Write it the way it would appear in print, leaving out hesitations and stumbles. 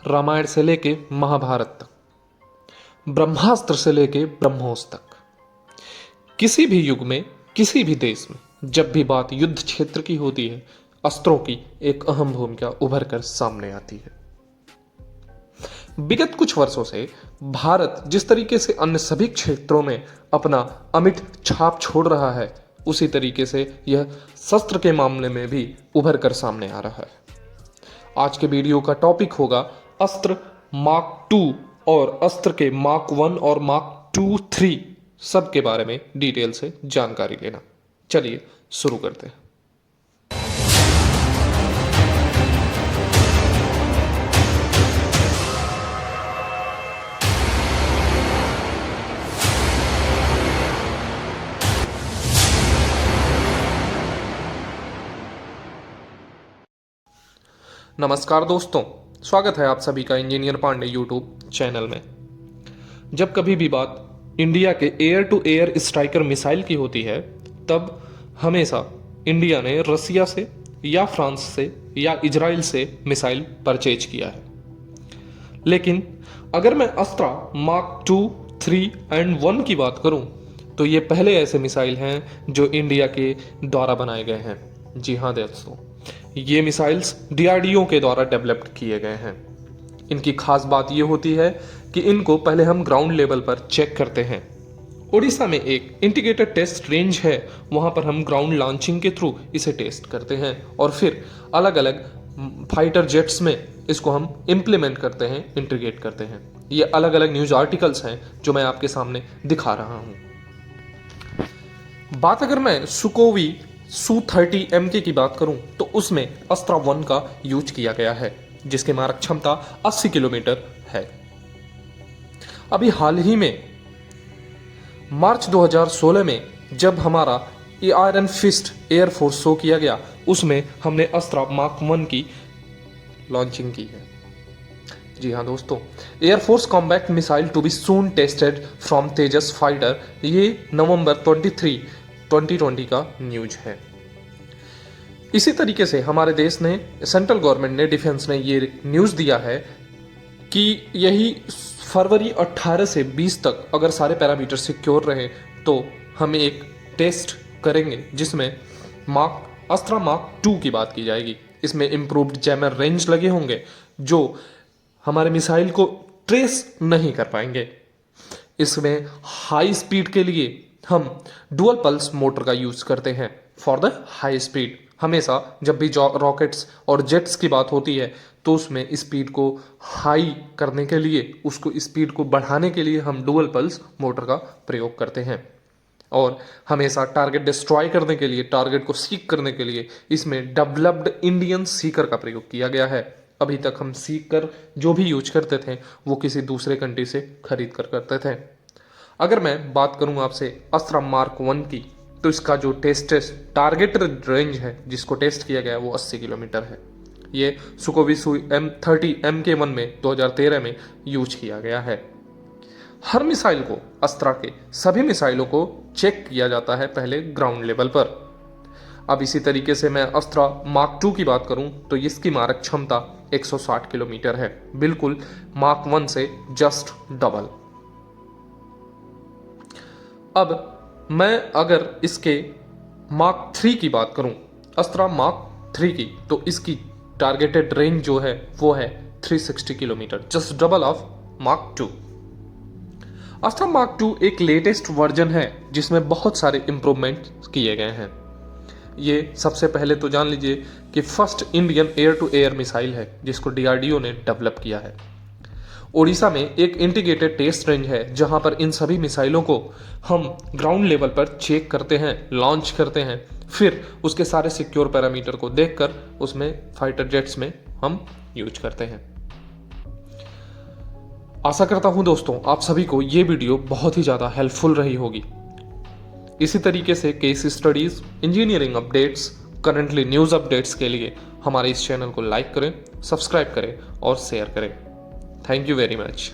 रामायण से लेके महाभारत तक, ब्रह्मास्त्र से लेके ब्रह्मोस तक, किसी भी युग में किसी भी देश में जब भी बात युद्ध क्षेत्र की होती है, अस्त्रों की एक अहम भूमिका उभर कर सामने आती है। विगत कुछ वर्षों से भारत जिस तरीके से अन्य सभी क्षेत्रों में अपना अमिट छाप छोड़ रहा है, उसी तरीके से यह शस्त्र के मामले में भी उभर कर सामने आ रहा है। आज के वीडियो का टॉपिक होगा अस्त्र मार्क 2 और अस्त्र के मार्क 1 और मार्क 2, 3 सब के बारे में डिटेल से जानकारी लेना। चलिए शुरू करते हैं। नमस्कार दोस्तों, स्वागत है आप सभी का इंजीनियर पांडे यूट्यूब चैनल में। जब कभी भी बात इंडिया के air to air striker missile की होती है, तब हमेशा इंडिया ने रसिया से या फ्रांस से या इजराइल से मिसाइल परचेज किया है। लेकिन अगर मैं अस्त्रा मार्क 2, 3 एंड 1 की बात करूं, तो ये पहले ऐसे मिसाइल हैं जो इंडिया के द्वारा बनाए गए हैं। जी हाँ दोस्तों, ये मिसाइल्स डीआरडीओ के द्वारा डेवलप्ड किए गए हैं। इनकी खास बात ये होती है कि इनको पहले हम ग्राउंड लेवल पर चेक करते हैं। उड़ीसा में एक इंटीग्रेटेड टेस्ट रेंज है, वहां पर हम ग्राउंड लॉन्चिंग के थ्रू इसे टेस्ट करते हैं और फिर अलग अलग फाइटर जेट्स में इसको हम इम्प्लीमेंट करते हैं, इंटीग्रेट करते हैं। ये अलग अलग न्यूज आर्टिकल्स हैं जो मैं आपके सामने दिखा रहा हूं। बात अगर मैं सुकोवी Su-30 MK की बात करूं, तो उसमें अस्त्रा 1 का यूज किया गया है, जिसकी मारक क्षमता 80 किलोमीटर है। अभी हाल ही में मार्च 2016 में जब हमारा आयरन फिस्ट एयरफोर्स शो किया गया, उसमें हमने अस्त्रा मार्क 1 की लॉन्चिंग की है। जी हाँ दोस्तों, air force combat missile to be soon tested from Tejas fighter, ये नवंबर 23, 2020 का न्यूज है। इसी तरीके से हमारे देश ने, सेंट्रल गवर्नमेंट ने, डिफेंस ने ये न्यूज दिया है कि यही फरवरी 18 से 20 तक अगर सारे पैरामीटर सिक्योर रहे तो हम एक टेस्ट करेंगे जिसमें अस्त्रा मार्क 2 की बात की जाएगी। इसमें इंप्रूव्ड जैमर रेंज लगे होंगे जो हमारे मिसाइल को ट्रेस नहीं कर पाएंगे। इसमें हाई स्पीड के लिए हम डुअल पल्स मोटर का यूज करते हैं फॉर द हाई स्पीड। हमेशा जब भी रॉकेट्स और जेट्स की बात होती है तो उसमें स्पीड को हाई करने के लिए, उसको स्पीड को बढ़ाने के लिए हम डुअल पल्स मोटर का प्रयोग करते हैं। और हमेशा टारगेट डिस्ट्रॉय करने के लिए, टारगेट को सीक करने के लिए इसमें डेवलप्ड इंडियन सीकर का प्रयोग किया गया है। अभी तक हम सीकर जो भी यूज करते थे वो किसी दूसरे कंट्री से खरीद कर करते थे। अगर मैं बात करूं आपसे अस्त्रा मार्क 1 की, तो इसका जो टारगेट रेंज है जिसको टेस्ट किया गया है वो 80 किलोमीटर है। ये सुकोवी Su-30 MK1 में 2013 में यूज किया गया है। हर मिसाइल को, अस्त्रा के सभी मिसाइलों को चेक किया जाता है पहले ग्राउंड लेवल पर। अब इसी तरीके से मैं अस्त्रा मार्क 2 की बात करूं तो इसकी मारक क्षमता 160 किलोमीटर है, बिल्कुल मार्क 1 से जस्ट डबल। अब मैं अगर इसके मार्क 3 की बात करूं, अस्त्रा मार्क 3 की, तो इसकी टारगेटेड रेंज जो है वो है 360 kilometre, just double of mark 2। अस्त्रा mark 2 एक लेटेस्ट वर्जन है जिसमें बहुत सारे इंप्रूवमेंट किए गए हैं। ये सबसे पहले तो जान लीजिए कि first Indian air to air missile है जिसको डीआरडीओ ने डेवलप किया है। ओडिशा में एक इंटीग्रेटेड टेस्ट रेंज है जहां पर इन सभी मिसाइलों को हम ग्राउंड लेवल पर चेक करते हैं, लॉन्च करते हैं, फिर उसके सारे सिक्योर पैरामीटर को देखकर उसमें फाइटर जेट्स में हम यूज करते हैं। आशा करता हूं दोस्तों आप सभी को ये वीडियो बहुत ही ज़्यादा हेल्पफुल रही होगी। इसी तरीके से case studies, engineering updates, currently news updates के लिए हमारे इस चैनल को लाइक करें, सब्सक्राइब करें और शेयर करें। Thank you very much.